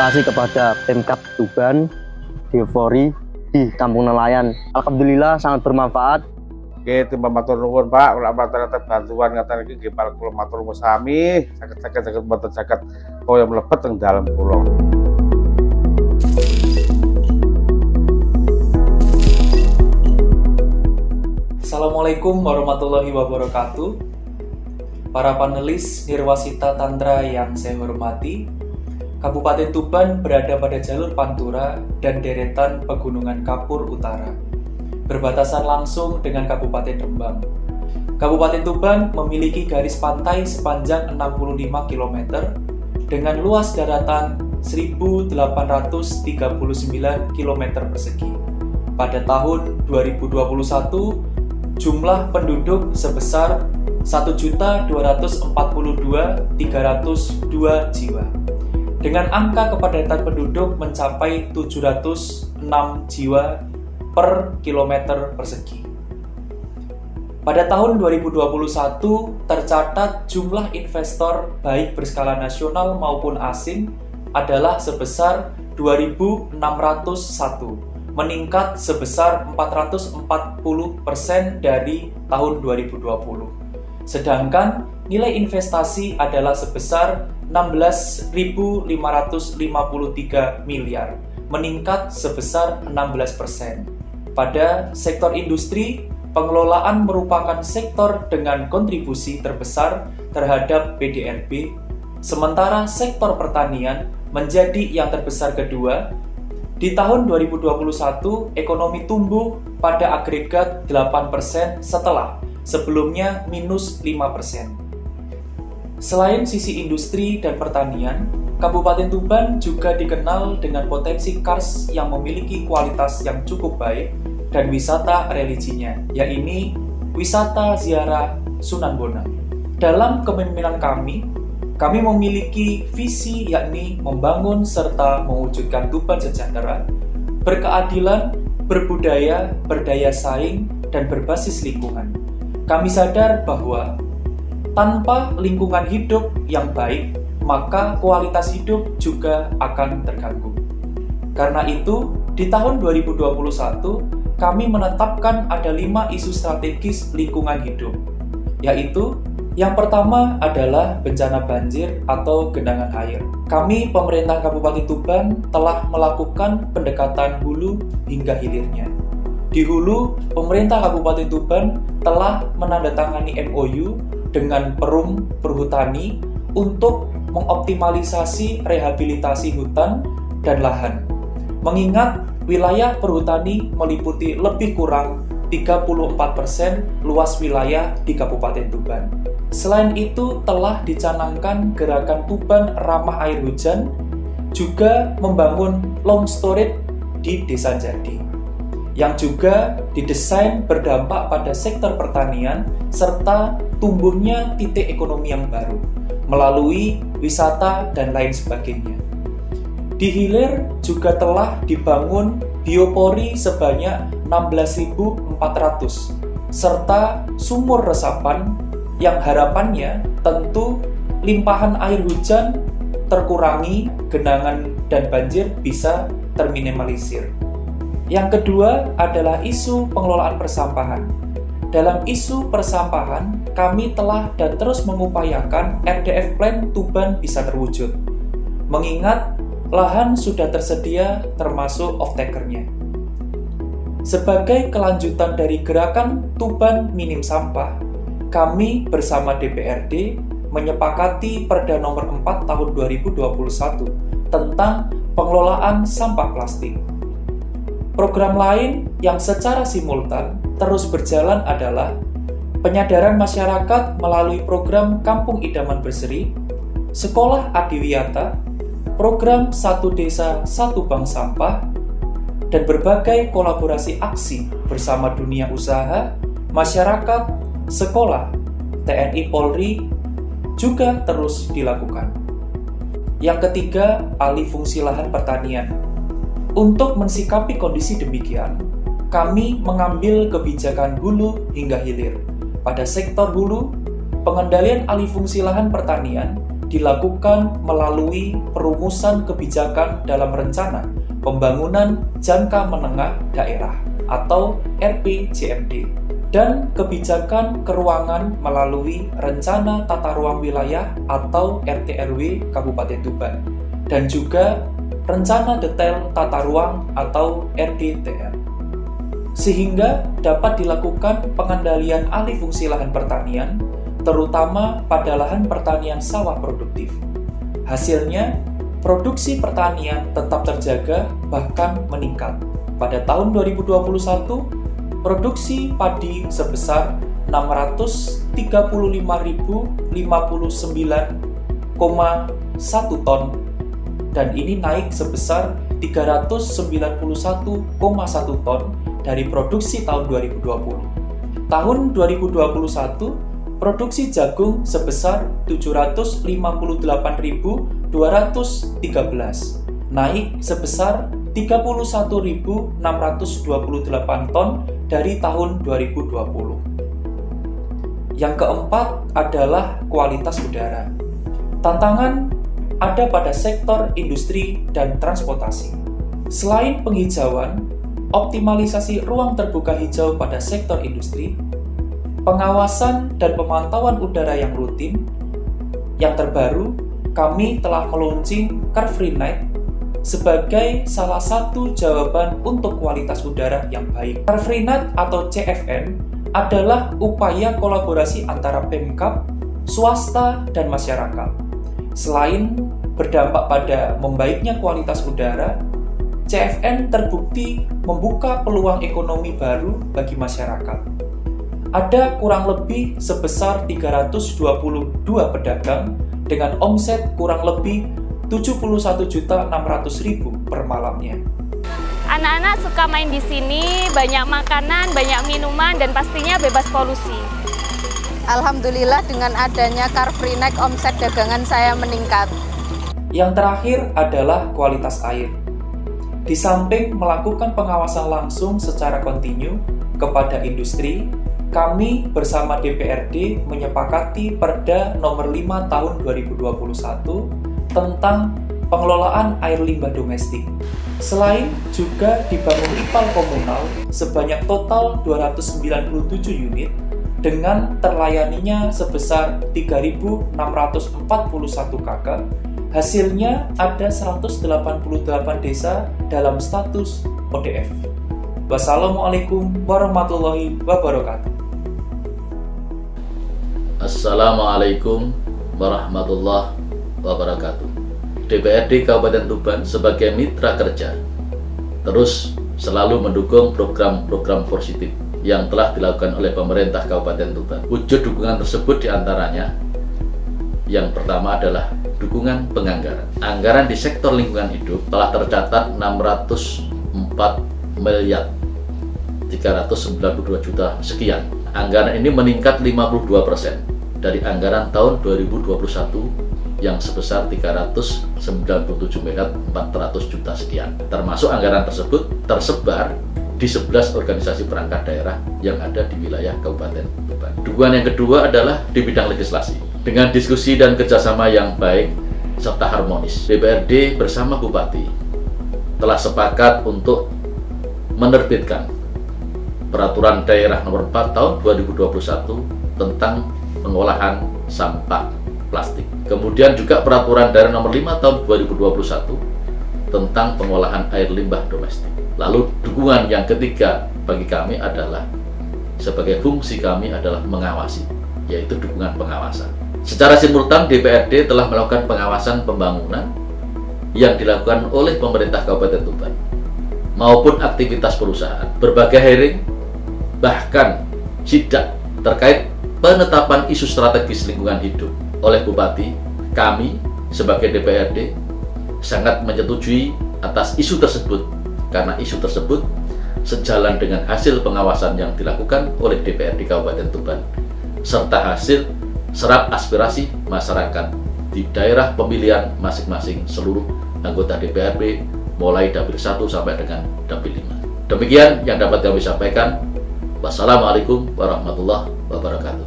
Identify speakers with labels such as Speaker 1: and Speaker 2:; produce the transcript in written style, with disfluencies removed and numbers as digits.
Speaker 1: kasih kepada Pemkab Tuban, Devori di Kampung Nelayan. Alhamdulillah sangat bermanfaat.
Speaker 2: Oke, terima matur nuwun Pak, ora rata bantuan ngaten iki nggih Pak kula matur nuwun sami, saged mboten saged kaya mlebet teng dalem kula.
Speaker 3: Assalamualaikum warahmatullahi wabarakatuh. Para panelis Nirwasita Tantra yang saya hormati, Kabupaten Tuban berada pada jalur Pantura dan deretan Pegunungan Kapur Utara, berbatasan langsung dengan Kabupaten Rembang. Kabupaten Tuban memiliki garis pantai sepanjang 65 km dengan luas daratan 1.839 km persegi. Pada tahun 2021, jumlah penduduk sebesar 1.242.302 jiwa. Dengan angka kepadatan penduduk mencapai 706 jiwa per kilometer persegi. Pada tahun 2021 tercatat jumlah investor baik berskala nasional maupun asing adalah sebesar 2.601, meningkat sebesar 440% dari tahun 2020. Sedangkan nilai investasi adalah sebesar 16.553 miliar, meningkat sebesar 16%. Pada sektor industri, pengelolaan merupakan sektor dengan kontribusi terbesar terhadap PDRB, sementara sektor pertanian menjadi yang terbesar kedua. Di tahun 2021, ekonomi tumbuh pada agregat 8% setelah sebelumnya minus 5%. Selain sisi industri dan pertanian, Kabupaten Tuban juga dikenal dengan potensi kars yang memiliki kualitas yang cukup baik dan wisata religinya, yaitu wisata ziarah Sunan Bonang. Dalam kepemimpinan kami memiliki visi yakni membangun serta mewujudkan Tuban sejahtera, berkeadilan, berbudaya, berdaya saing, dan berbasis lingkungan. Kami sadar bahwa tanpa lingkungan hidup yang baik, maka kualitas hidup juga akan terganggu. Karena itu, di tahun 2021, kami menetapkan ada 5 isu strategis lingkungan hidup, yaitu yang pertama adalah bencana banjir atau genangan air. Kami, pemerintah Kabupaten Tuban, telah melakukan pendekatan hulu hingga hilirnya. Di hulu, pemerintah Kabupaten Tuban telah menandatangani MOU dengan Perum Perhutani untuk mengoptimalisasi rehabilitasi hutan dan lahan. Mengingat wilayah perhutani meliputi lebih kurang 34% luas wilayah di Kabupaten Tuban. Selain itu, telah dicanangkan gerakan Tuban Ramah Air Hujan, juga membangun long storage di Desa Jadi, yang juga didesain berdampak pada sektor pertanian serta tumbuhnya titik ekonomi yang baru melalui wisata dan lain sebagainya. Di hilir juga telah dibangun biopori sebanyak 16.400 serta sumur resapan yang harapannya tentu limpahan air hujan terkurangi, genangan dan banjir bisa terminimalisir. Yang kedua adalah isu pengelolaan persampahan. Dalam isu persampahan, kami telah dan terus mengupayakan RDF Plan Tuban bisa terwujud. Mengingat lahan sudah tersedia termasuk off-takernya. Sebagai kelanjutan dari gerakan Tuban Minim Sampah, kami bersama DPRD menyepakati Perda Nomor 4 Tahun 2021 tentang pengelolaan sampah plastik. Program lain yang secara simultan terus berjalan adalah penyadaran masyarakat melalui program Kampung Idaman Berseri, Sekolah Adiwiyata, program Satu Desa Satu Bank Sampah, dan berbagai kolaborasi aksi bersama dunia usaha, masyarakat, sekolah, TNI Polri juga terus dilakukan. Yang ketiga, alih fungsi lahan pertanian. Untuk mensikapi kondisi demikian, kami mengambil kebijakan hulu hingga hilir. Pada sektor hulu, pengendalian alih fungsi lahan pertanian dilakukan melalui perumusan kebijakan dalam rencana pembangunan jangka menengah daerah atau RPJMD dan kebijakan keruangan melalui rencana tata ruang wilayah atau RTRW Kabupaten Tuban dan juga rencana detail tata ruang atau RDTR, sehingga dapat dilakukan pengendalian alih fungsi lahan pertanian, terutama pada lahan pertanian sawah produktif. Hasilnya, produksi pertanian tetap terjaga bahkan meningkat. Pada tahun 2021, produksi padi sebesar 635.059,1 ton dan ini naik sebesar 391,1 ton dari produksi tahun 2020. Tahun 2021, produksi jagung sebesar 758.213, naik sebesar 31.628 ton dari tahun 2020. Yang keempat adalah kualitas udara. Tantangan ada pada sektor industri dan transportasi. Selain penghijauan, optimalisasi ruang terbuka hijau pada sektor industri, pengawasan dan pemantauan udara yang rutin, yang terbaru, kami telah meluncing Car Free Night sebagai salah satu jawaban untuk kualitas udara yang baik. Car Free Night atau CFN adalah upaya kolaborasi antara Pemkab, swasta, dan masyarakat. Selain berdampak pada membaiknya kualitas udara, CFN terbukti membuka peluang ekonomi baru bagi masyarakat. Ada kurang lebih sebesar 322 pedagang dengan omset kurang lebih 71.600.000 per malamnya.
Speaker 4: Anak-anak suka main di sini, banyak makanan, banyak minuman, dan pastinya bebas polusi.
Speaker 5: Alhamdulillah dengan adanya Car Free Night omset dagangan saya meningkat.
Speaker 3: Yang terakhir adalah kualitas air. Di samping melakukan pengawasan langsung secara kontinu kepada industri, kami bersama DPRD menyepakati Perda Nomor 5 Tahun 2021 tentang pengelolaan air limbah domestik. Selain juga dibangun IPAL komunal sebanyak total 297 unit dengan terlayaninya sebesar 3.641 KK. Hasilnya ada 188 desa dalam status ODF. Wassalamualaikum warahmatullahi wabarakatuh.
Speaker 6: Assalamualaikum warahmatullahi wabarakatuh. DPRD Kabupaten Tuban sebagai mitra kerja terus selalu mendukung program-program positif yang telah dilakukan oleh pemerintah Kabupaten Tuban. Wujud dukungan tersebut diantaranya yang pertama adalah dukungan penganggaran. Anggaran di sektor lingkungan hidup telah tercatat 604 miliar 392 juta sekian. Anggaran ini meningkat 52% dari anggaran tahun 2021 yang sebesar 397 miliar 400 juta sekian. Termasuk anggaran tersebut tersebar di 11 organisasi perangkat daerah yang ada di wilayah Kabupaten Tuban. Dukungan yang kedua adalah di bidang legislasi. Dengan diskusi dan kerjasama yang baik serta harmonis, DPRD bersama Bupati telah sepakat untuk menerbitkan Peraturan Daerah Nomor 4 Tahun 2021 tentang pengolahan sampah plastik. Kemudian juga Peraturan Daerah Nomor 5 Tahun 2021 tentang pengolahan air limbah domestik. Lalu dukungan yang ketiga bagi kami adalah sebagai fungsi kami adalah mengawasi, yaitu dukungan pengawasan. Secara simultan DPRD telah melakukan pengawasan pembangunan yang dilakukan oleh pemerintah Kabupaten Tuban maupun aktivitas perusahaan, berbagai hearing, bahkan sidak terkait penetapan isu strategis lingkungan hidup oleh Bupati. Kami sebagai DPRD sangat menyetujui atas isu tersebut karena isu tersebut sejalan dengan hasil pengawasan yang dilakukan oleh DPRD Kabupaten Tuban serta hasil serap aspirasi masyarakat di daerah pemilihan masing-masing seluruh anggota DPRD mulai Dapil 1 sampai dengan Dapil 5. Demikian yang dapat kami sampaikan. Wassalamualaikum warahmatullahi wabarakatuh.